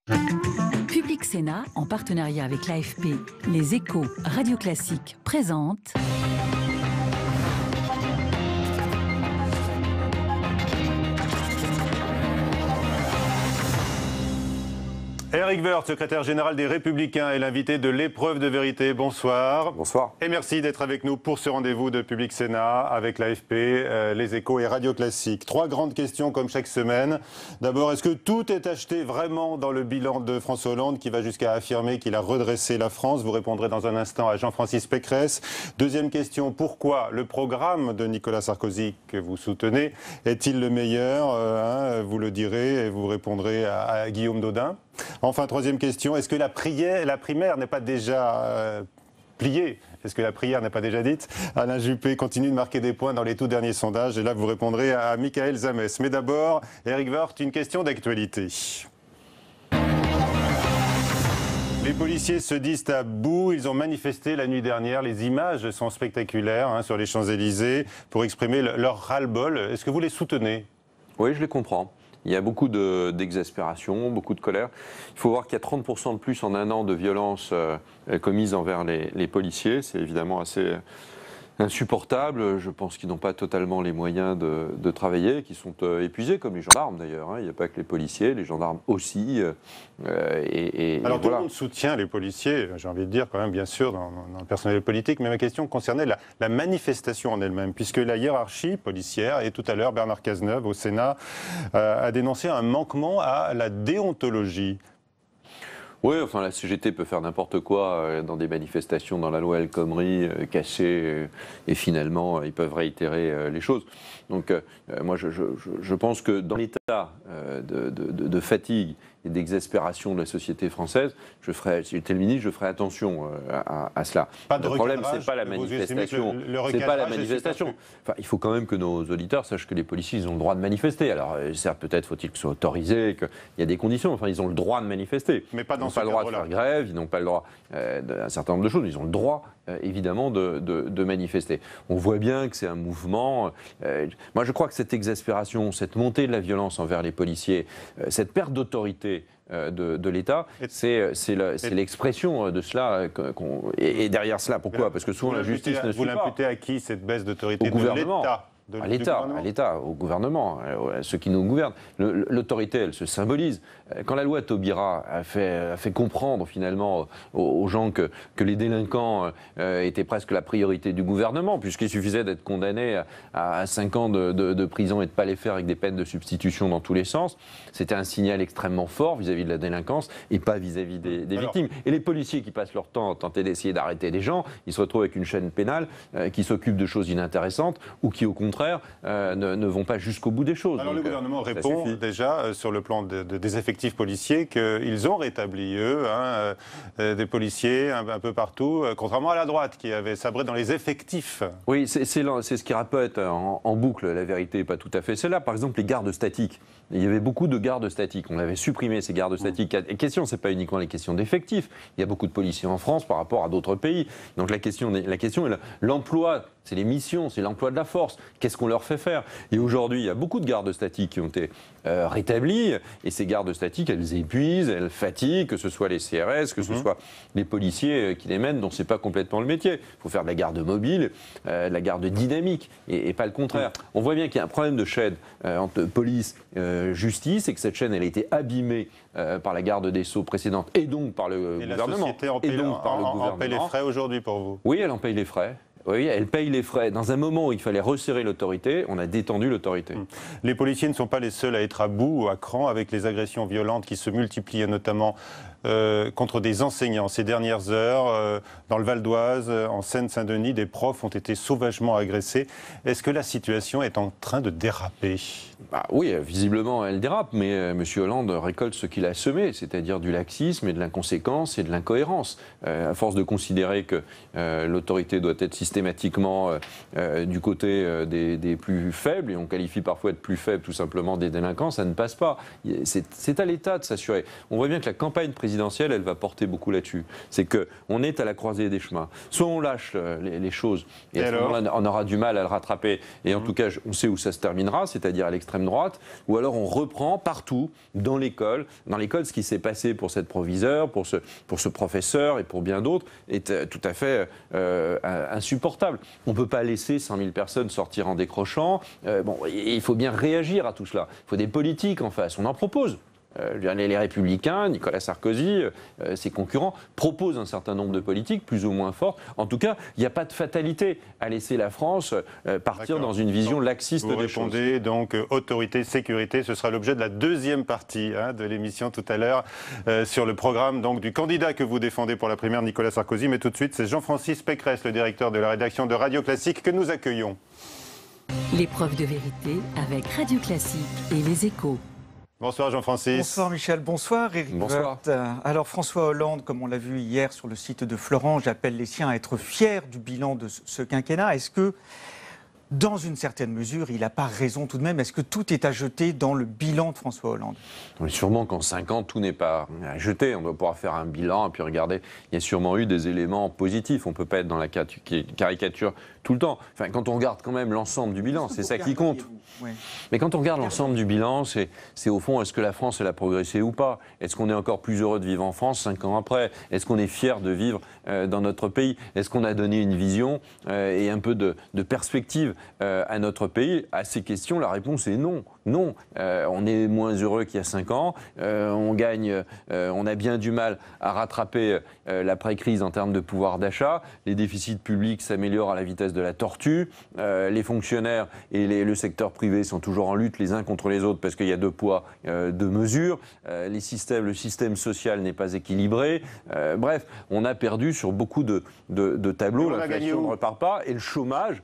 Public Sénat, en partenariat avec l'AFP, Les Échos, Radio Classique, présente... Éric Woerth, secrétaire général des Républicains, est l'invité de l'épreuve de vérité. Bonsoir. Bonsoir. Et merci d'être avec nous pour ce rendez-vous de Public Sénat avec l'AFP, Les Échos et Radio Classique. 3 grandes questions comme chaque semaine. D'abord, est-ce que tout est acheté vraiment dans le bilan de François Hollande qui va jusqu'à affirmer qu'il a redressé la France? Vous répondrez dans un instant à Jean-Francis Pécresse. Deuxième question, pourquoi le programme de Nicolas Sarkozy que vous soutenez est-il le meilleur? Vous le direz et vous répondrez à Guillaume Dodin. Enfin, troisième question, est-ce que la primaire n'est pas déjà pliée? Est-ce que la prière n'est pas déjà dite? Alain Juppé continue de marquer des points dans les tout derniers sondages. Et là, vous répondrez à Michael Zamès. Mais d'abord, Éric Woerth, une question d'actualité. Les policiers se disent à bout. Ils ont manifesté la nuit dernière. Les images sont spectaculaires sur les Champs-Élysées pour exprimer leur ras-le-bol. Est-ce que vous les soutenez? Oui, je les comprends. Il y a beaucoup d'exaspération, beaucoup de colère. Il faut voir qu'il y a 30% de plus en un an de violences commises envers les policiers. C'est évidemment assez insupportable. Je pense qu'ils n'ont pas totalement les moyens de travailler, qu'ils sont épuisés, comme les gendarmes d'ailleurs. Il n'y a pas que les policiers, les gendarmes aussi. Alors tout le monde soutient les policiers, j'ai envie de dire quand même, bien sûr, dans le personnel politique. Mais ma question concernait la manifestation en elle-même, puisque la hiérarchie policière, et tout à l'heure Bernard Cazeneuve au Sénat, a dénoncé un manquement à la déontologie. Oui, enfin la CGT peut faire n'importe quoi dans des manifestations dans la loi El Khomri, cacher, et finalement ils peuvent réitérer les choses. Donc moi je pense que dans l'état de fatigue et d'exaspération de la société française, si j'étais le ministre, je ferais attention à cela. Le problème, c'est pas la manifestation. C'est pas la manifestation. Enfin, il faut quand même que nos auditeurs sachent que les policiers, ils ont le droit de manifester. Alors, certes, peut-être faut-il qu'ils soient autorisés, qu'il y a des conditions. Enfin, ils ont le droit de manifester. Mais pas dans ce cadre-là. Ils n'ont pas le droit de faire grève, ils n'ont pas le droit d'un certain nombre de choses. Ils ont le droit, évidemment, de manifester. On voit bien que c'est un mouvement. Moi, je crois que cette exaspération, cette montée de la violence envers les policiers, cette perte d'autorité de l'État, c'est l'expression de cela. Et derrière cela, pourquoi? Parce que souvent la justice ne suit pas. Vous l'imputez à qui, cette baisse d'autorité? Au gouvernement. À l'État, au gouvernement, à ceux qui nous gouvernent. L'autorité, elle se symbolise. Quand la loi Taubira a fait comprendre finalement aux gens que les délinquants étaient presque la priorité du gouvernement, puisqu'il suffisait d'être condamné à 5 ans de prison et de ne pas les faire avec des peines de substitution dans tous les sens, c'était un signal extrêmement fort vis-à-vis de la délinquance et pas vis-à-vis des victimes. Et les policiers qui passent leur temps à tenter d'essayer d'arrêter des gens, ils se retrouvent avec une chaîne pénale qui s'occupe de choses inintéressantes ou qui, au contraire, ne vont pas jusqu'au bout des choses. Alors le gouvernement répond déjà sur le plan des effectifs policiers qu'ils ont rétabli, eux, des policiers un peu partout, contrairement à la droite qui avait sabré dans les effectifs. Oui, c'est ce qui répète en boucle. La vérité n'est pas tout à fait celle-là. Par exemple, les gardes statiques. Il y avait beaucoup de gardes statiques. On avait supprimé ces gardes statiques. La question, ce n'est pas uniquement les questions d'effectifs. Il y a beaucoup de policiers en France par rapport à d'autres pays. Donc la question est l'emploi. C'est les missions, c'est l'emploi de la force. Qu'est-ce qu'on leur fait faire? Et aujourd'hui, il y a beaucoup de gardes statiques qui ont été rétablis. Et ces gardes statiques, elles épuisent, elles fatiguent, que ce soit les CRS, que ce soit les policiers qui les mènent, dont ce n'est pas complètement le métier. Il faut faire de la garde mobile, de la garde dynamique, et pas le contraire. On voit bien qu'il y a un problème de chaîne entre police, justice, et que cette chaîne, elle a été abîmée par la garde des Sceaux précédente, et donc par le gouvernement. La société en paie les frais aujourd'hui pour vous? Oui, elle en paye les frais. Oui, elle paye les frais. Dans un moment où il fallait resserrer l'autorité, on a détendu l'autorité. Les policiers ne sont pas les seuls à être à bout ou à cran avec les agressions violentes qui se multiplient, notamment contre des enseignants. Ces dernières heures, dans le Val d'Oise, en Seine-Saint-Denis, des profs ont été sauvagement agressés. Est-ce que la situation est en train de déraper? Oui, visiblement, elle dérape, mais M. Hollande récolte ce qu'il a semé, c'est-à-dire du laxisme et de l'inconséquence et de l'incohérence. À force de considérer que l'autorité doit être systématiquement du côté des plus faibles, et on qualifie parfois de plus faibles tout simplement des délinquants, ça ne passe pas. C'est à l'État de s'assurer. On voit bien que la campagne présidentielle présidentielle, elle va porter beaucoup là-dessus. C'est qu'on est à la croisée des chemins. Soit on lâche les choses, et à ce moment-là, on aura du mal à le rattraper, et en tout cas, on sait où ça se terminera, c'est-à-dire à l'extrême droite, ou alors on reprend partout, dans l'école, ce qui s'est passé pour cette proviseure, pour ce professeur et pour bien d'autres, est tout à fait insupportable. On ne peut pas laisser 100 000 personnes sortir en décrochant. Il faut bien réagir à tout cela. Il faut des politiques en face. On en propose. Les Républicains, Nicolas Sarkozy, ses concurrents, proposent un certain nombre de politiques, plus ou moins fortes. En tout cas, il n'y a pas de fatalité à laisser la France partir dans une vision laxiste des choses. Vous répondez donc autorité, sécurité. Ce sera l'objet de la deuxième partie de l'émission tout à l'heure sur le programme donc, du candidat que vous défendez pour la primaire, Nicolas Sarkozy. Mais tout de suite, c'est Jean-Francis Pécresse, le directeur de la rédaction de Radio Classique, que nous accueillons. L'épreuve de vérité avec Radio Classique et Les Échos. Bonsoir Jean-Francis. Bonsoir Michel, bonsoir Éric. Bonsoir. Alors François Hollande, comme on l'a vu hier sur le site de Florange, appelle les siens à être fiers du bilan de ce quinquennat. Est-ce que, dans une certaine mesure, il n'a pas raison tout de même? Est-ce que tout est à jeter dans le bilan de François Hollande? Oui, sûrement qu'en 5 ans, tout n'est pas à jeter. On doit pouvoir faire un bilan et puis regarder. Il y a sûrement eu des éléments positifs. On ne peut pas être dans la caricature tout le temps. Enfin, quand on regarde quand même l'ensemble du bilan, c'est ça qui compte. Oui. Mais quand on regarde l'ensemble du bilan, c'est au fond, est-ce que la France, elle a progressé ou pas? Est-ce qu'on est encore plus heureux de vivre en France 5 ans après? Est-ce qu'on est fier de vivre dans notre pays? Est-ce qu'on a donné une vision et un peu de perspective à notre pays? À ces questions, la réponse est non. Non. On est moins heureux qu'il y a 5 ans. On a bien du mal à rattraper l'après-crise en termes de pouvoir d'achat. Les déficits publics s'améliorent à la vitesse de la tortue. Les fonctionnaires et le secteur privé sont toujours en lutte les uns contre les autres parce qu'il y a 2 poids, 2 mesures. Le système social n'est pas équilibré. Bref, on a perdu sur beaucoup de tableaux. L'inflation ne repart pas. Et le chômage,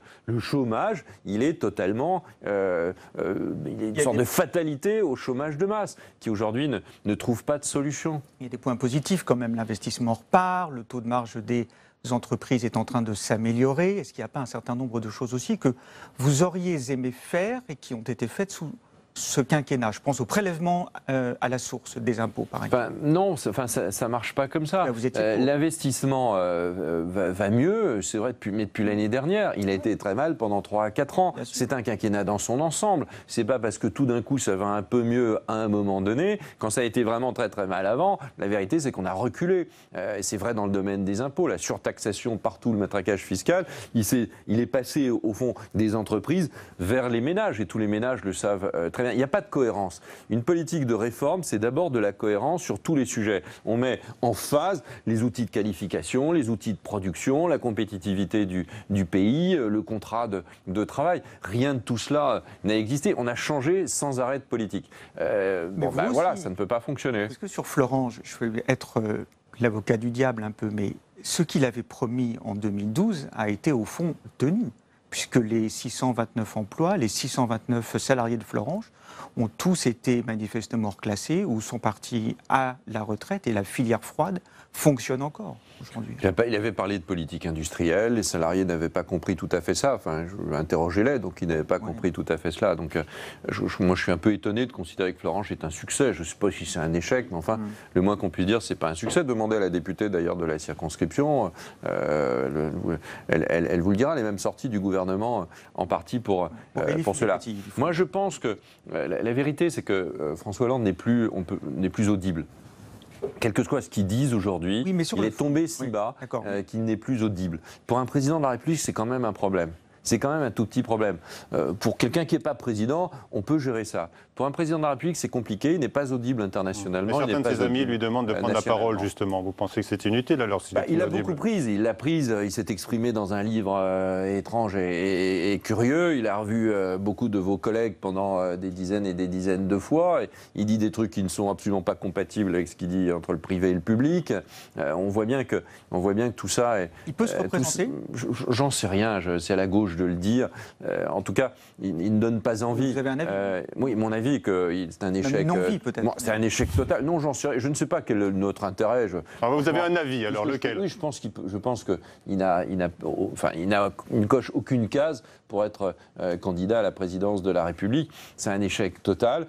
il est totalement... il y a une sorte de fatalité au chômage de masse qui aujourd'hui ne trouve pas de solution. Il y a des points positifs quand même. L'investissement repart, le taux de marge des entreprises est en train de s'améliorer. Est-ce qu'il n'y a pas un certain nombre de choses aussi que vous auriez aimé faire et qui ont été faites sous ce quinquennat? Je pense au prélèvement à la source des impôts, par exemple. Non, ça ne marche pas comme ça. L'investissement va mieux, c'est vrai, depuis l'année dernière. Il a été très mal pendant 3 à 4 ans. C'est un quinquennat dans son ensemble. C'est pas parce que tout d'un coup ça va un peu mieux à un moment donné. Quand ça a été vraiment très très mal avant, la vérité c'est qu'on a reculé. C'est vrai dans le domaine des impôts, la surtaxation partout, le matraquage fiscal, il est passé au fond des entreprises vers les ménages. Et tous les ménages le savent très bien. Il n'y a pas de cohérence. Une politique de réforme, c'est d'abord de la cohérence sur tous les sujets. On met en phase les outils de qualification, les outils de production, la compétitivité du pays, le contrat de travail. Rien de tout cela n'a existé. On a changé sans arrêt de politique. Voilà, ça ne peut pas fonctionner. Parce que sur Florange, je vais être l'avocat du diable un peu, mais ce qu'il avait promis en 2012 a été au fond tenu, puisque les 629 emplois, les 629 salariés de Florange ont tous été manifestement reclassés ou sont partis à la retraite et la filière froide fonctionne encore aujourd'hui. Il avait parlé de politique industrielle, les salariés n'avaient pas compris tout à fait ça, enfin, interrogez-les, donc ils n'avaient pas compris tout à fait cela. Donc moi je suis un peu étonné de considérer que Florange est un succès. Je ne sais pas si c'est un échec, mais enfin, le moins qu'on puisse dire, c'est pas un succès. Demandez à la députée d'ailleurs de la circonscription, elle vous le dira, elle est même sortie du gouvernement en partie pour cela. Moi je pense que la vérité c'est que François Hollande n'est plus audible. Quel que soit ce qu'ils disent aujourd'hui, il est tombé si bas qu'il n'est plus audible. Pour un président de la République, c'est quand même un problème. C'est quand même un tout petit problème. Pour quelqu'un qui n'est pas président, on peut gérer ça. Pour un président de la République, c'est compliqué, il n'est pas audible internationalement. Mais certains de ses amis lui demandent de prendre la parole, justement. Vous pensez que c'est inutile alors il a beaucoup prise, il l'a prise, il s'est exprimé dans un livre étrange et curieux. Il a revu beaucoup de vos collègues pendant des dizaines et des dizaines de fois. Et il dit des trucs qui ne sont absolument pas compatibles avec ce qu'il dit entre le privé et le public. On voit bien que tout ça est... Il peut se représenter? J'en sais rien, c'est à la gauche de le dire. En tout cas, il ne donne pas envie. Vous avez un avis? Oui, mon avis, avis que c'est un échec. Non-vie, peut-être. Bon, c'est un échec total. Non, je ne sais pas quel est notre intérêt. Alors vous avez un avis, alors lequel? Oui, je pense qu'il ne coche aucune case pour être candidat à la présidence de la République. C'est un échec total.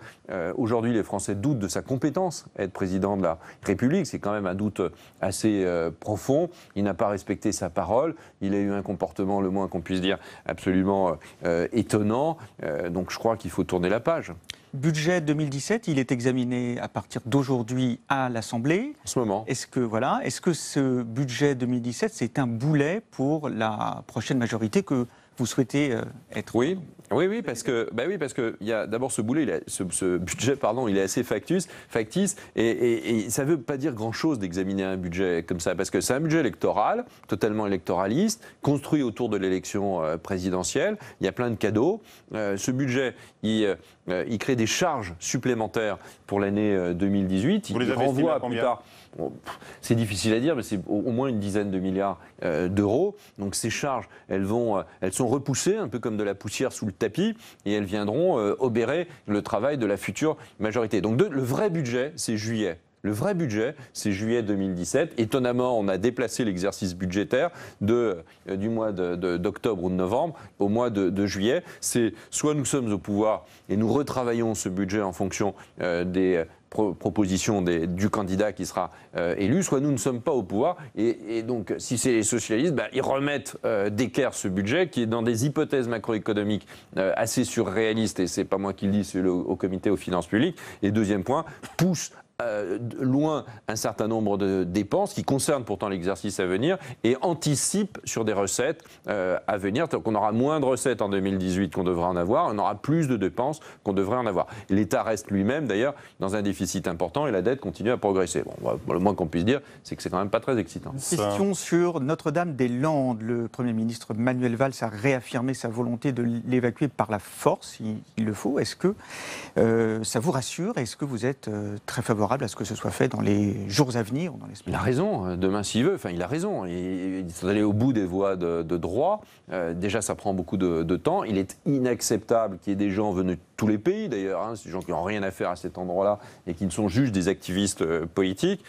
Aujourd'hui, les Français doutent de sa compétence à être président de la République. C'est quand même un doute assez profond. Il n'a pas respecté sa parole. Il a eu un comportement, le moins qu'on puisse dire, absolument étonnant. Donc je crois qu'il faut tourner la page. Budget 2017, il est examiné à partir d'aujourd'hui à l'Assemblée. En ce moment. Est-ce que ce budget 2017, c'est un boulet pour la prochaine majorité que vous souhaitez être? Oui, parce que il y a d'abord ce boulet, ce budget, pardon, il est assez factice, et ça ne veut pas dire grand-chose d'examiner un budget comme ça, parce que c'est un budget électoral, totalement électoraliste, construit autour de l'élection présidentielle. Il y a plein de cadeaux. Ce budget, il crée des charges supplémentaires pour l'année 2018. Vous les il avez estimées à renvoie plus tard. Bon, c'est difficile à dire, mais c'est au moins une dizaine de milliards d'euros. Donc ces charges, elles sont repoussées, un peu comme de la poussière sous le tapis, et elles viendront obérer le travail de la future majorité. Donc le vrai budget, c'est juillet. Le vrai budget, c'est juillet 2017. Étonnamment, on a déplacé l'exercice budgétaire du mois d'octobre ou de novembre au mois de juillet. C'est soit nous sommes au pouvoir et nous retravaillons ce budget en fonction des proposition du candidat qui sera élu, soit nous ne sommes pas au pouvoir. Et donc, si c'est les socialistes, ils remettent d'équerre ce budget qui est dans des hypothèses macroéconomiques assez surréalistes, et c'est pas moi qui le dis, c'est au comité aux finances publiques. Et deuxième point, pousse loin un certain nombre de dépenses qui concernent pourtant l'exercice à venir et anticipe sur des recettes à venir. Donc on aura moins de recettes en 2018 qu'on devrait en avoir, on aura plus de dépenses qu'on devrait en avoir. L'État reste lui-même d'ailleurs dans un déficit important et la dette continue à progresser. Bon, le moins qu'on puisse dire, c'est que c'est quand même pas très excitant. Question sur Notre-Dame-des-Landes. Le Premier ministre Manuel Valls a réaffirmé sa volonté de l'évacuer par la force, il le faut. Est-ce que ça vous rassure? Est-ce que vous êtes très favorable à ce que ce soit fait dans les jours à venir ou dans les semaines? Il a raison, demain s'il veut, il a raison. Il faut aller au bout des voies de droit. Déjà, ça prend beaucoup de temps. Il est inacceptable qu'il y ait des gens venus de tous les pays, d'ailleurs, des gens qui n'ont rien à faire à cet endroit-là et qui ne sont juste des activistes politiques,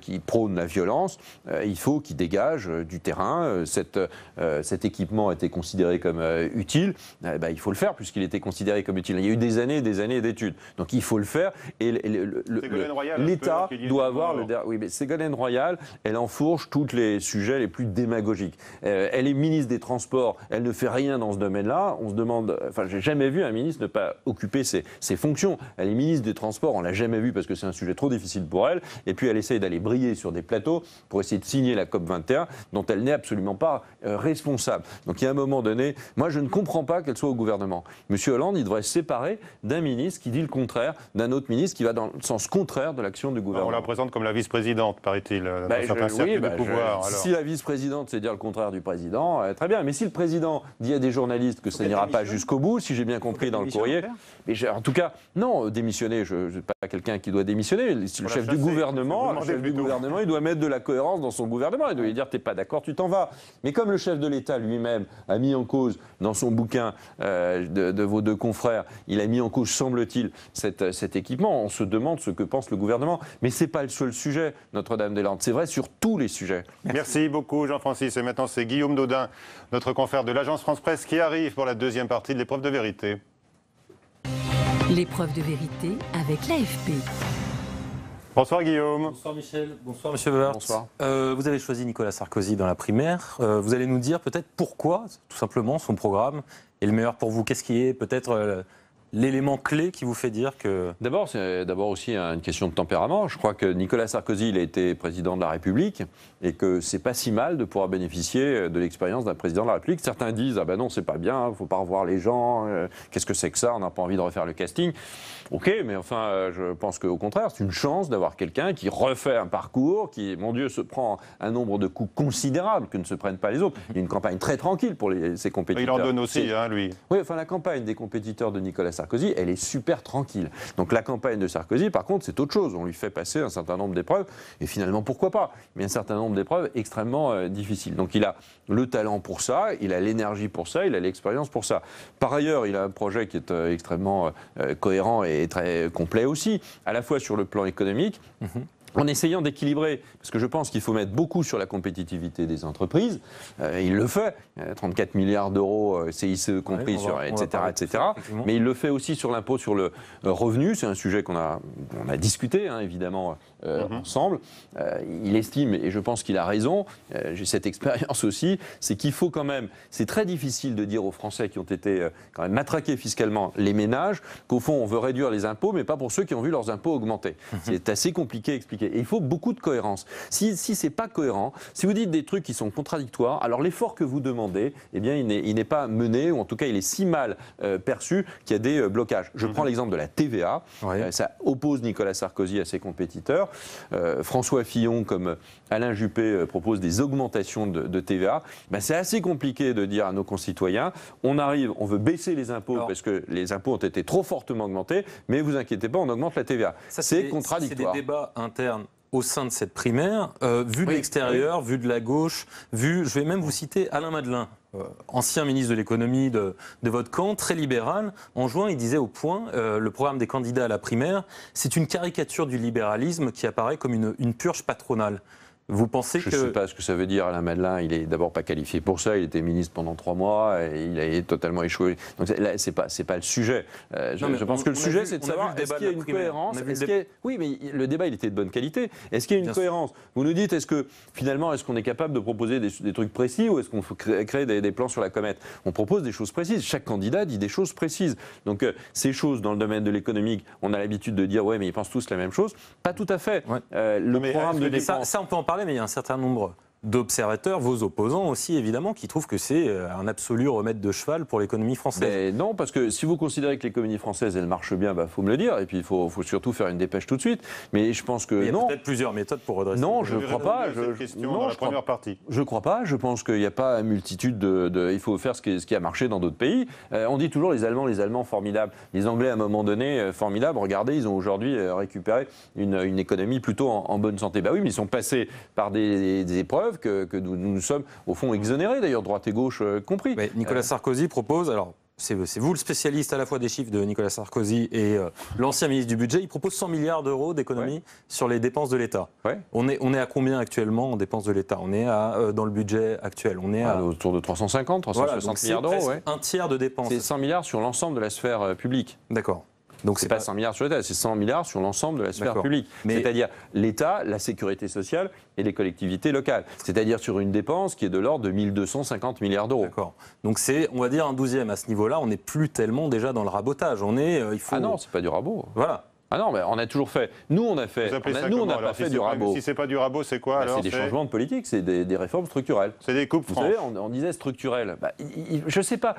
qui prônent la violence. Il faut qu'ils dégagent du terrain. Cet équipement a été considéré comme utile. Il faut le faire puisqu'il était considéré comme utile. Il y a eu des années et des années d'études. Donc il faut le faire. Et l'État doit avoir le... Oui, mais Ségolène Royal, elle enfourche tous les sujets les plus démagogiques. Elle est ministre des Transports, elle ne fait rien dans ce domaine-là. On se demande... j'ai jamais vu un ministre ne pas occuper ses fonctions. Elle est ministre des Transports, on l'a jamais vu parce que c'est un sujet trop difficile pour elle. Et puis elle essaye d'aller briller sur des plateaux pour essayer de signer la COP21 dont elle n'est absolument pas responsable. Donc il y a un moment donné, moi je ne comprends pas qu'elle soit au gouvernement. Monsieur Hollande, il devrait se séparer d'un ministre qui dit le contraire, d'un autre ministre qui va dans le sens contraire de l'action du gouvernement. On la présente comme la vice-présidente, paraît-il, dans certains cercles de pouvoir. Si la vice-présidente, c'est dire le contraire du président, très bien. Mais si le président dit à des journalistes que ça n'ira pas jusqu'au bout, si j'ai bien compris dans le courrier... Mais en tout cas, non, démissionner, je ne suis pas quelqu'un qui doit démissionner. Le chef du gouvernement, il doit mettre de la cohérence dans son gouvernement. Il doit lui dire, t'es pas d'accord, tu t'en vas. Mais comme le chef de l'État lui-même a mis en cause, dans son bouquin de vos deux confrères, il a mis en cause, semble-t-il, cet équipement, on se demande ce que pense le gouvernement. Mais ce n'est pas le seul sujet, Notre-Dame-des-Landes. C'est vrai sur tous les sujets. Merci beaucoup, Jean-Francis. Et maintenant, c'est Guillaume Daudin, notre confrère de l'agence France-Presse, qui arrive pour la deuxième partie de l'épreuve de vérité. L'épreuve de vérité avec l'AFP. Bonsoir Guillaume. Bonsoir Michel, bonsoir Monsieur Weber. Bonsoir. Vous avez choisi Nicolas Sarkozy dans la primaire. Vous allez nous dire peut-être pourquoi, tout simplement, son programme est le meilleur pour vous. Qu'est-ce qui est peut-être l'élément clé qui vous fait dire que... D'abord, c'est aussi une question de tempérament. Je crois que Nicolas Sarkozy, il a été président de la République et que c'est pas si mal de pouvoir bénéficier de l'expérience d'un président de la République. Certains disent « Ah ben non, c'est pas bien, il faut pas revoir les gens, qu'est-ce que c'est que ça, on n'a pas envie de refaire le casting ». Ok, mais enfin, je pense qu'au contraire, c'est une chance d'avoir quelqu'un qui refait un parcours, qui, mon Dieu, se prend un nombre de coups considérables que ne se prennent pas les autres. Il y a une campagne très tranquille pour ses compétiteurs. Il en donne aussi, lui. Oui, enfin, la campagne des compétiteurs de Nicolas Sarkozy, Sarkozy, elle est super tranquille. Donc la campagne de Sarkozy, par contre, c'est autre chose. On lui fait passer un certain nombre d'épreuves, et finalement, pourquoi pas? Mais un certain nombre d'épreuves extrêmement difficiles. Donc il a le talent pour ça, il a l'énergie pour ça, il a l'expérience pour ça. Par ailleurs, il a un projet qui est extrêmement cohérent et très complet aussi, à la fois sur le plan économique, en essayant d'équilibrer, parce que je pense qu'il faut mettre beaucoup sur la compétitivité des entreprises. Il le fait, 34 milliards d'euros, CICE compris, etc. Mais il le fait aussi sur l'impôt sur le revenu. C'est un sujet qu'on a discuté, hein, évidemment, ensemble. Il estime, et je pense qu'il a raison, j'ai cette expérience aussi, c'est qu'il faut quand même, c'est très difficile de dire aux Français qui ont été quand même matraqués fiscalement, les ménages, qu'au fond on veut réduire les impôts, mais pas pour ceux qui ont vu leurs impôts augmenter. C'est assez compliqué à expliquer. Et il faut beaucoup de cohérence. Si c'est pas cohérent, si vous dites des trucs qui sont contradictoires, alors l'effort que vous demandez, eh bien, il n'est pas mené, ou en tout cas, il est si mal perçu qu'il y a des blocages. Je prends l'exemple de la TVA. Ça oppose Nicolas Sarkozy à ses compétiteurs. François Fillon, comme Alain Juppé, propose des augmentations de TVA. Ben, c'est assez compliqué de dire à nos concitoyens, on arrive, on veut baisser les impôts parce que les impôts ont été trop fortement augmentés, mais vous inquiétez pas, on augmente la TVA. C'est contradictoire. C'est des débats internes au sein de cette primaire, vu de l'extérieur, vu de la gauche, je vais même vous citer Alain Madelin, ancien ministre de l'économie de votre camp, très libéral. En juin, il disait au Point, le programme des candidats à la primaire, c'est une caricature du libéralisme qui apparaît comme une purge patronale. Vous pensez Je ne sais pas ce que ça veut dire, Alain Madelin. Il n'est d'abord pas qualifié pour ça. Il était ministre pendant 3 mois et il a totalement échoué. Donc là, c'est pas le sujet. Je pense que le sujet, c'est de savoir est-ce qu'il y a une cohérence. Oui, mais le débat, il était de bonne qualité. Est-ce qu'il y a une cohérence? Vous nous dites, est-ce qu'on est capable de proposer des trucs précis ou est-ce qu'on faut créer des plans sur la comète? On propose des choses précises. Chaque candidat dit des choses précises. Donc ces choses dans le domaine de l'économique, on a l'habitude de dire ouais, mais ils pensent tous la même chose. Pas tout à fait. Le programme de dépenses. Ça, on peut en parler, mais il y a un certain nombre d'observateurs, vos opposants aussi évidemment, qui trouvent que c'est un absolu remède de cheval pour l'économie française. Mais non, parce que si vous considérez que l'économie française, elle marche bien, faut me le dire, et puis il faut surtout faire une dépêche tout de suite. Mais je pense que il y a peut-être plusieurs méthodes pour redresser. Non, je ne crois pas. Je crois pas. Je pense qu'il n'y a pas une multitude il faut faire ce qui a marché dans d'autres pays. On dit toujours les Allemands formidables. Les Anglais, à un moment donné, formidables. Regardez, ils ont aujourd'hui récupéré une économie plutôt en bonne santé. Bah oui, mais ils sont passés par des épreuves que nous sommes au fond exonérés, d'ailleurs droite et gauche compris. Mais Nicolas Sarkozy propose, alors c'est vous le spécialiste à la fois des chiffres de Nicolas Sarkozy et l'ancien ministre du budget, il propose 100 milliards d'euros d'économie sur les dépenses de l'État. On est à combien actuellement en dépenses de l'État? On est dans le budget actuel, on est autour de 350, 360 milliards d'euros. Un tiers de dépenses. C'est 100 milliards sur l'ensemble de la sphère publique. D'accord. Donc c'est pas 100 milliards sur l'État, c'est 100 milliards sur l'ensemble de la sphère publique. C'est-à-dire l'État, la sécurité sociale et les collectivités locales. C'est-à-dire sur une dépense qui est de l'ordre de 1250 milliards d'euros. D'accord. Donc c'est, on va dire, un 12e à ce niveau-là. On n'est plus tellement déjà dans le rabotage. Ah non, c'est pas du rabot. Voilà. Ah non, mais on a toujours fait. Nous, on a fait. Nous, on n'a pas fait du rabot. Si c'est pas du rabot, c'est quoi alors? C'est des changements de politique, c'est des réformes structurelles. C'est des coupes franches. Vous savez, on disait structurelles. Je ne sais pas.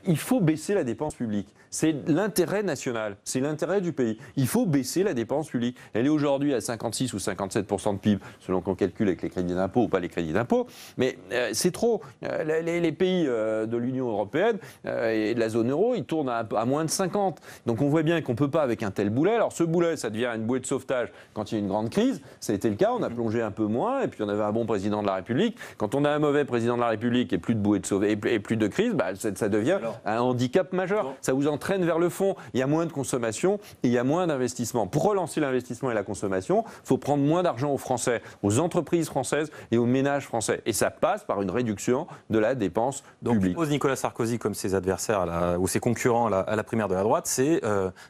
Il faut baisser la dépense publique. C'est l'intérêt national. C'est l'intérêt du pays. Il faut baisser la dépense publique. Elle est aujourd'hui à 56 ou 57% de PIB, selon qu'on calcule avec les crédits d'impôt ou pas les crédits d'impôt. Mais c'est trop. Les pays de l'Union européenne et de la zone euro, ils tournent à moins de 50. Donc on voit bien qu'on ne peut pas avec un tel boulet. Alors ce boulet, ça devient une bouée de sauvetage quand il y a une grande crise. Ça a été le cas, on a plongé un peu moins, et puis on avait un bon président de la République. Quand on a un mauvais président de la République et plus de bouée de sauvetage et plus de crise, ça devient un handicap majeur. Ça vous entraîne vers le fond. Il y a moins de consommation et il y a moins d'investissement. Pour relancer l'investissement et la consommation, il faut prendre moins d'argent aux Français, aux entreprises françaises et aux ménages français. Et ça passe par une réduction de la dépense publique. Donc, Nicolas Sarkozy, comme ses adversaires ou ses concurrents à la primaire de la droite, c'est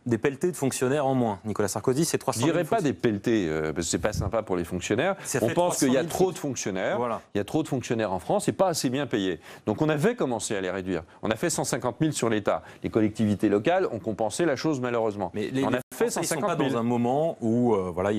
des pelletés de fonctionnaires en moins. Nicolas Sarkozy, c'est 300 000. Je dirais pas des pelletés, parce que c'est pas sympa pour les fonctionnaires. On pense qu'il y a trop de fonctionnaires. Voilà. Il y a trop de fonctionnaires en France et pas assez bien payés. Donc on avait commencé à les réduire. On a fait 150 000 sur l'État. Les collectivités locales ont compensé la chose malheureusement. Mais on a fait 150 000. Ils sont pas dans un moment où il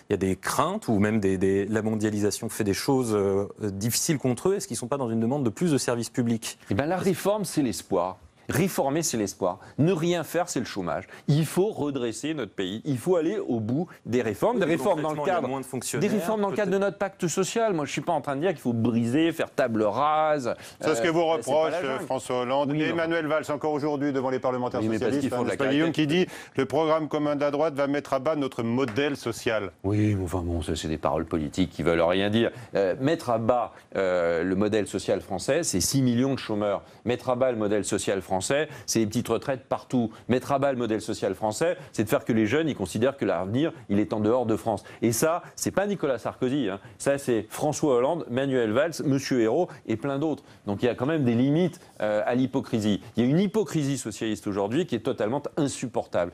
y a des craintes ou même la mondialisation fait des choses difficiles contre eux. Est-ce qu'ils sont pas dans une demande de plus de services publics? La réforme, c'est l'espoir. Réformer, c'est l'espoir. Ne rien faire, c'est le chômage. Il faut redresser notre pays. Il faut aller au bout des réformes. Des réformes dans le cadre, de notre pacte social. Moi, je ne suis pas en train de dire qu'il faut briser, faire table rase. C'est ce que vous reproche François Hollande. Oui, Emmanuel Valls, encore aujourd'hui, devant les parlementaires socialistes, qui dit « Le programme commun de la droite va mettre à bas notre modèle social ». Oui, enfin bon, ça c'est des paroles politiques qui veulent rien dire. Mettre à bas le modèle social français, c'est 6 millions de chômeurs. Mettre à bas le modèle social français, c'est les petites retraites partout. Mettre à bas le modèle social français, c'est de faire que les jeunes, ils considèrent que l'avenir, il est en dehors de France. Et ça, c'est pas Nicolas Sarkozy, hein. Ça c'est François Hollande, Manuel Valls, Monsieur Hérault et plein d'autres. Donc il y a quand même des limites à l'hypocrisie. Il y a une hypocrisie socialiste aujourd'hui qui est totalement insupportable.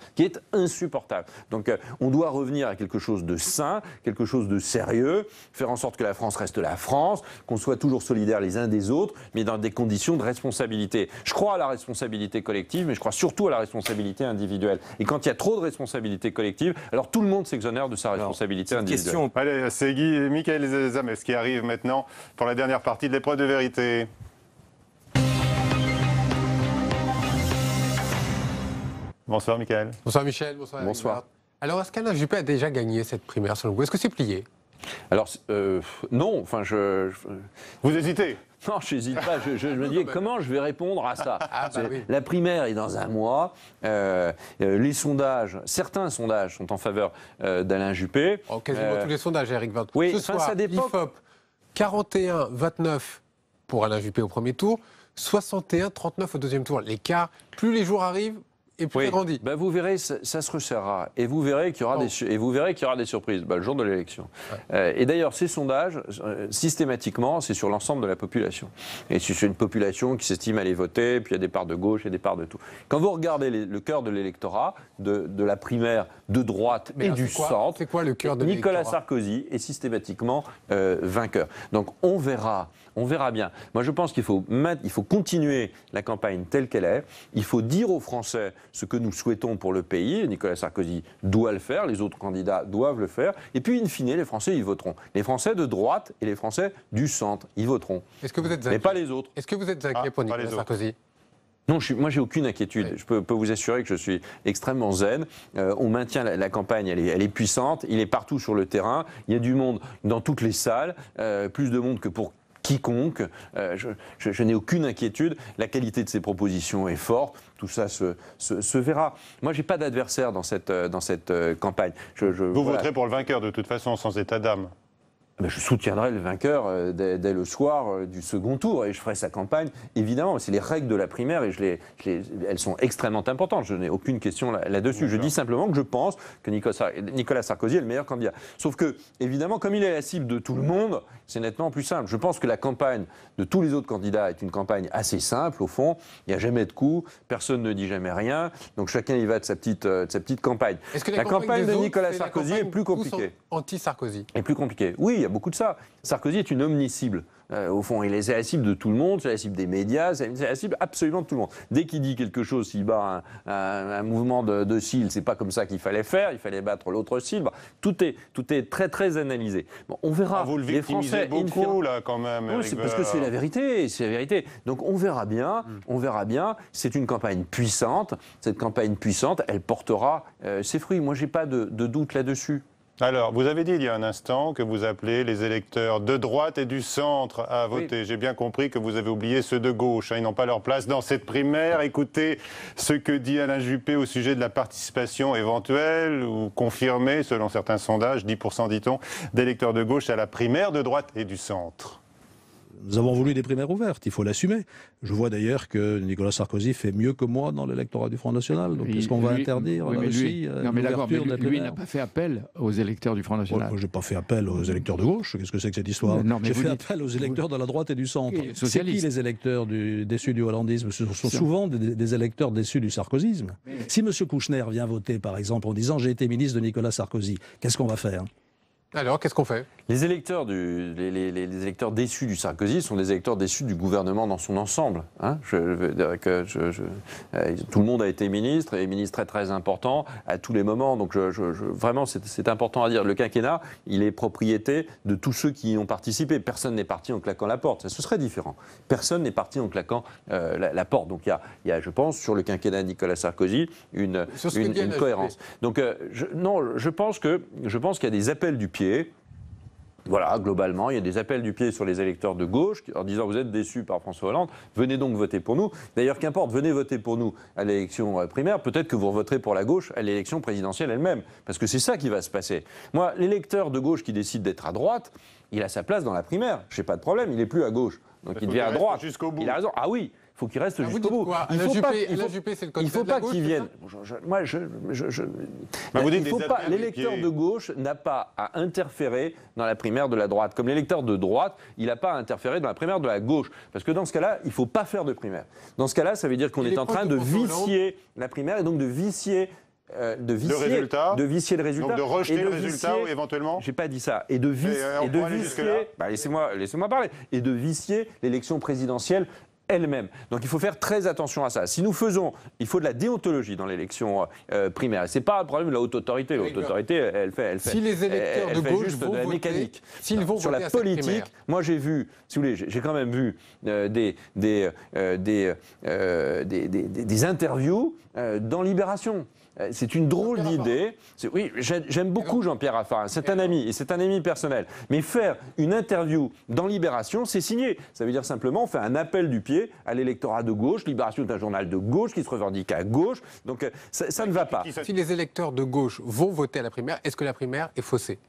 Donc on doit revenir à quelque chose de sain, quelque chose de sérieux, faire en sorte que la France reste la France, qu'on soit toujours solidaires les uns des autres, mais dans des conditions de responsabilité. Je crois à la responsabilité collective, mais je crois surtout à la responsabilité individuelle. Et quand il y a trop de responsabilité collective, alors tout le monde s'exonère de sa responsabilité individuelle. Allez, c'est Mickaël Zamès qui arrive maintenant pour la dernière partie de l'épreuve de vérité. Bonsoir Mickaël. Bonsoir Michel, bonsoir. Bonsoir. Alors est-ce qu'Alain Juppé a déjà gagné cette primaire selon vous? Est-ce que c'est plié? Alors, non, enfin Vous hésitez? Non, je n'hésite pas. Je me dis comment je vais répondre à ça. Oui. La primaire est dans un mois. Les sondages, certains sondages sont en faveur d'Alain Juppé. Oh, quasiment tous les sondages, Éric Woerth. Oui, ce soir, ça dépend. l'IFOP, 41-29 pour Alain Juppé au premier tour, 61-39 au deuxième tour. L'écart, plus les jours arrivent, et plus il grandit. Ben vous verrez, ça se resserrera. Et vous verrez qu'il y aura, des surprises le jour de l'élection. Ouais. Et d'ailleurs, ces sondages, systématiquement, c'est sur l'ensemble de la population. Et c'est une population qui s'estime aller voter, puis il y a des parts de gauche, il y a des parts de tout. Quand vous regardez le cœur de l'électorat, de la primaire de droite et du centre, c'est quoi le cœur de l'électorat? Nicolas Sarkozy est systématiquement vainqueur. Donc on verra bien. Moi, je pense qu'il faut continuer la campagne telle qu'elle est. Il faut dire aux Français ce que nous souhaitons pour le pays. Nicolas Sarkozy doit le faire, les autres candidats doivent le faire. Et puis, in fine, les Français, ils voteront. Les Français de droite et les Français du centre, ils voteront. Est-ce que vous êtes inquiet? Mais pas les autres. Est-ce que vous êtes inquiet pour Nicolas Sarkozy? Non, moi j'ai aucune inquiétude. Oui. Je peux vous assurer que je suis extrêmement zen. On maintient la campagne, elle est puissante. Il est partout sur le terrain. Il y a du monde dans toutes les salles, plus de monde que pour quiconque. Je n'ai aucune inquiétude. La qualité de ses propositions est forte. Tout ça se verra. Moi, j'ai pas d'adversaire dans cette campagne. Vous voterez pour le vainqueur de toute façon, sans état d'âme. Je soutiendrai le vainqueur dès le soir du second tour et je ferai sa campagne, évidemment. C'est les règles de la primaire et elles sont extrêmement importantes. Je n'ai aucune question là-dessus. Je dis simplement que je pense que Nicolas Sarkozy est le meilleur candidat. Sauf que, évidemment, comme il est la cible de tout le monde, c'est nettement plus simple. Je pense que la campagne de tous les autres candidats est une campagne assez simple, au fond. Il n'y a jamais de coup, personne ne dit jamais rien. Donc chacun y va de sa petite campagne. Est-ce que la campagne de Nicolas Sarkozy est plus compliquée. Anti-Sarkozy. Est plus compliquée. Oui, il y a beaucoup de ça. Sarkozy est une omni-cible. Au fond, il est la cible de tout le monde, c'est la cible des médias, c'est la cible absolument de tout le monde. Dès qu'il dit quelque chose, s'il bat un mouvement de cils, c'est pas comme ça qu'il fallait faire, il fallait battre l'autre cile. Tout est très très analysé. Bon, on verra. Vous le victimisez beaucoup là quand même. Oui, c'est parce que c'est la vérité, Donc on verra bien, C'est une campagne puissante. Cette campagne puissante, elle portera ses fruits. Moi, j'ai pas de doute là-dessus. Alors, vous avez dit il y a un instant que vous appelez les électeurs de droite et du centre à voter. Oui. J'ai bien compris que vous avez oublié ceux de gauche. Ils n'ont pas leur place dans cette primaire. Écoutez ce que dit Alain Juppé au sujet de la participation éventuelle ou confirmée, selon certains sondages, 10% dit-on, d'électeurs de gauche à la primaire de droite et du centre. Nous avons voulu des primaires ouvertes, il faut l'assumer. Je vois d'ailleurs que Nicolas Sarkozy fait mieux que moi dans l'électorat du Front National. Donc est-ce qu'on va interdire aussi l'ouverture des primaires? Lui n'a pas fait appel aux électeurs du Front National. Je n'ai pas fait appel aux électeurs de gauche. Qu'est-ce que c'est que cette histoire? J'ai fait appel aux électeurs de la droite et du centre. C'est qui les électeurs déçus du hollandisme? Ce sont souvent des électeurs déçus du sarkozysme. Si M. Kouchner vient voter, par exemple, en disant « j'ai été ministre de Nicolas Sarkozy », qu'est-ce qu'on va faire? Alors, qu'est-ce qu'on fait? Les électeurs, les électeurs déçus du Sarkozy sont des électeurs déçus du gouvernement dans son ensemble. Hein. Tout le monde a été ministre, et ministre très important à tous les moments. Donc vraiment, c'est important à dire. Le quinquennat, il est propriété de tous ceux qui y ont participé. Personne n'est parti en claquant la porte. Ce serait différent. Personne n'est parti en claquant la porte. Donc il y a, je pense, sur le quinquennat de Nicolas Sarkozy, une cohérence. Donc je pense qu'il y a des appels du pied. Voilà, globalement, il y a des appels du pied sur les électeurs de gauche en disant vous êtes déçus par François Hollande, venez donc voter pour nous. D'ailleurs, qu'importe, venez voter pour nous à l'élection primaire, peut-être que vous voterez pour la gauche à l'élection présidentielle elle-même, parce que c'est ça qui va se passer. Moi, l'électeur de gauche qui décide d'être à droite, il a sa place dans la primaire, je n'ai pas de problème, il n'est plus à gauche, donc il devient à droite. Jusqu'au bout. Il a raison, ah oui. Il faut qu'il reste jusqu'au bout. Il ne faut pas qu'il vienne. L'électeur de gauche n'a pas à interférer dans la primaire de la droite. Comme l'électeur de droite, il n'a pas à interférer dans la primaire de la gauche. Parce que dans ce cas-là, il ne faut pas faire de primaire. Dans ce cas-là, ça veut dire qu'on est en train de vicier la primaire et donc de vicier. De vicier le résultat. Donc de rejeter le résultat éventuellement. J'ai pas dit ça. Et de vicier. Laissez-moi parler. Et de vicier l'élection présidentielle elle-même. Donc il faut faire très attention à ça. Si nous faisons, il faut de la déontologie dans l'élection primaire. C'est pas le problème de la haute autorité. La haute autorité, elle fait. Si les électeurs de gauche juste vont de la voter, mécanique. s'ils vont sur voter la à cette politique, primaire. moi j'ai vu, si vous voulez, j'ai quand même vu des interviews dans Libération. C'est une drôle d'idée. Oui, j'aime beaucoup Jean-Pierre Raffarin. C'est un ami, et c'est un ami personnel. Mais faire une interview dans Libération, c'est signé. Ça veut dire simplement, on fait un appel du pied à l'électorat de gauche. Libération est un journal de gauche qui se revendique à gauche. Donc ça ne va pas. Si les électeurs de gauche vont voter à la primaire, est-ce que la primaire est faussée ?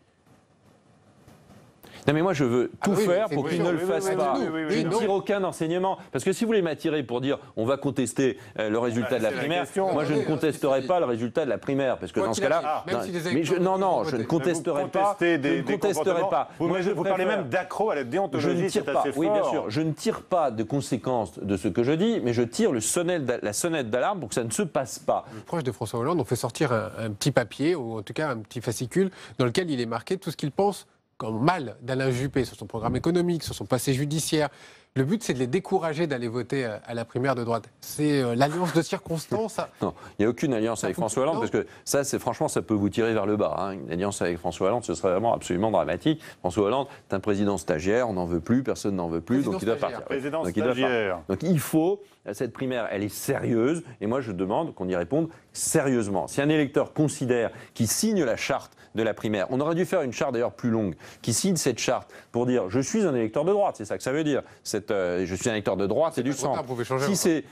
Non mais moi je veux tout faire pour qu'ils ne le fassent fassent pas. Je ne tire aucun enseignement. Parce que si vous voulez m'attirer pour dire on va contester le résultat de la primaire, moi je ne contesterai pas le résultat de la primaire. Parce que dans ce cas-là... je ne contesterai pas. Vous parlez même d'accro à la déontologie, c'est assez fort. Oui bien sûr, je ne tire pas de conséquences de ce que je dis, mais je tire la sonnette d'alarme pour que ça ne se passe pas. Les proches de François Hollande ont fait sortir un petit papier, ou en tout cas un petit fascicule, dans lequel il est marqué tout ce qu'il pense comme mal d'Alain Juppé sur son programme économique, sur son passé judiciaire. Le but, c'est de les décourager d'aller voter à la primaire de droite. C'est l'alliance de circonstances. Non, il n'y a aucune alliance avec François Hollande, parce que ça, franchement, ça peut vous tirer vers le bas. Hein. Une alliance avec François Hollande, ce serait vraiment absolument dramatique. François Hollande est un président stagiaire, on n'en veut plus, personne n'en veut plus, donc il doit partir. Donc il faut, cette primaire, elle est sérieuse, et moi je demande qu'on y réponde sérieusement. Si un électeur considère qu'il signe la charte de la primaire, on aurait dû faire une charte d'ailleurs plus longue, qui signe cette charte pour dire je suis un électeur de droite, c'est ça que ça veut dire. Je suis un électeur de droite et du centre.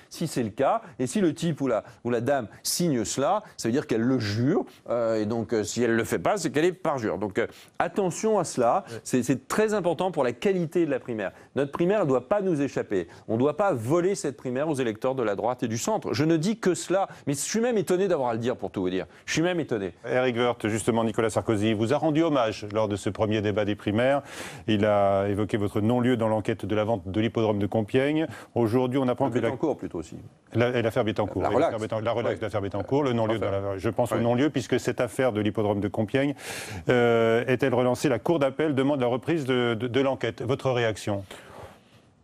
Si c'est le cas, et si le type ou la dame signe cela, ça veut dire qu'elle le jure, et donc si elle ne le fait pas, c'est qu'elle est parjure. Donc attention à cela, c'est très important pour la qualité de la primaire. Notre primaire ne doit pas nous échapper. On ne doit pas voler cette primaire aux électeurs de la droite et du centre. Je ne dis que cela, mais je suis même étonné d'avoir à le dire pour tout vous dire. Je suis même étonné. Éric Woerth, justement, Nicolas Sarkozy vous a rendu hommage lors de ce premier débat des primaires. Il a évoqué votre non-lieu dans l'enquête de la vente de l'hippodrome de Compiègne. Aujourd'hui, on apprend que Bettencourt plutôt aussi. L'affaire Bettencourt. La relaxe d'affaire Bettencourt, le non-lieu, je pense au non-lieu, puisque cette affaire de l'hippodrome de Compiègne est-elle relancée? La Cour d'appel demande la reprise de l'enquête. Votre réaction?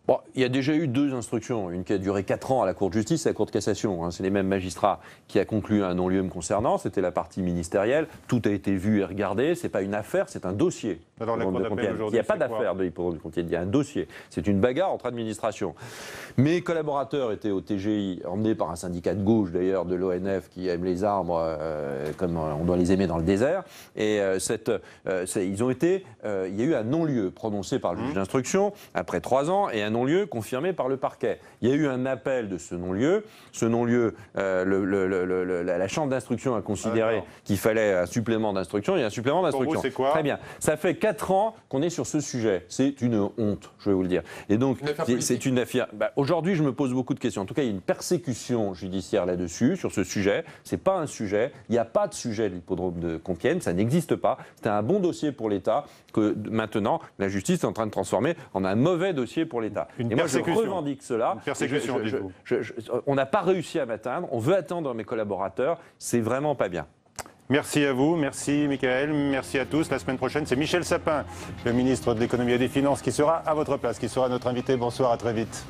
Bon, il y a déjà eu 2 instructions, une qui a duré 4 ans à la Cour de justice et à la Cour de cassation. Hein. C'est les mêmes magistrats qui a conclu un non-lieu me concernant, c'était la partie ministérielle. Tout a été vu et regardé, c'est pas une affaire, c'est un dossier. Alors, la Cour d'appel il n'y a pas d'affaire de l'hippodrome de Compiègne, il y a un dossier. C'est une bagarre entre administrations. Mes collaborateurs étaient au TGI, emmenés par un syndicat de gauche d'ailleurs, de l'ONF, qui aime les arbres comme on doit les aimer dans le désert. Et ils ont été, il y a eu un non-lieu prononcé par le juge d'instruction après 3 ans et un non-lieu confirmé par le parquet. Il y a eu un appel de ce non-lieu. Ce non-lieu, la chambre d'instruction a considéré qu'il fallait un supplément d'instruction. Il y a un supplément d'instruction. Pour vous, c'est quoi? Très bien. Ça fait 4 ans qu'on est sur ce sujet. C'est une honte, je vais vous le dire. Et donc, c'est une affaire. Aujourd'hui, je me pose beaucoup de questions. En tout cas, il y a une persécution judiciaire là-dessus, sur ce sujet. C'est pas un sujet. Il n'y a pas de sujet de l'hippodrome de Compiègne. Ça n'existe pas. C'était un bon dossier pour l'État que maintenant, la justice est en train de transformer en un mauvais dossier pour l'État. Et moi, je revendique cela. Une persécution, on n'a pas réussi à m'atteindre. On veut attendre mes collaborateurs. C'est vraiment pas bien. Merci à vous, merci Michael, merci à tous. La semaine prochaine, c'est Michel Sapin, le ministre de l'économie et des finances, qui sera à votre place, qui sera notre invité. Bonsoir, à très vite.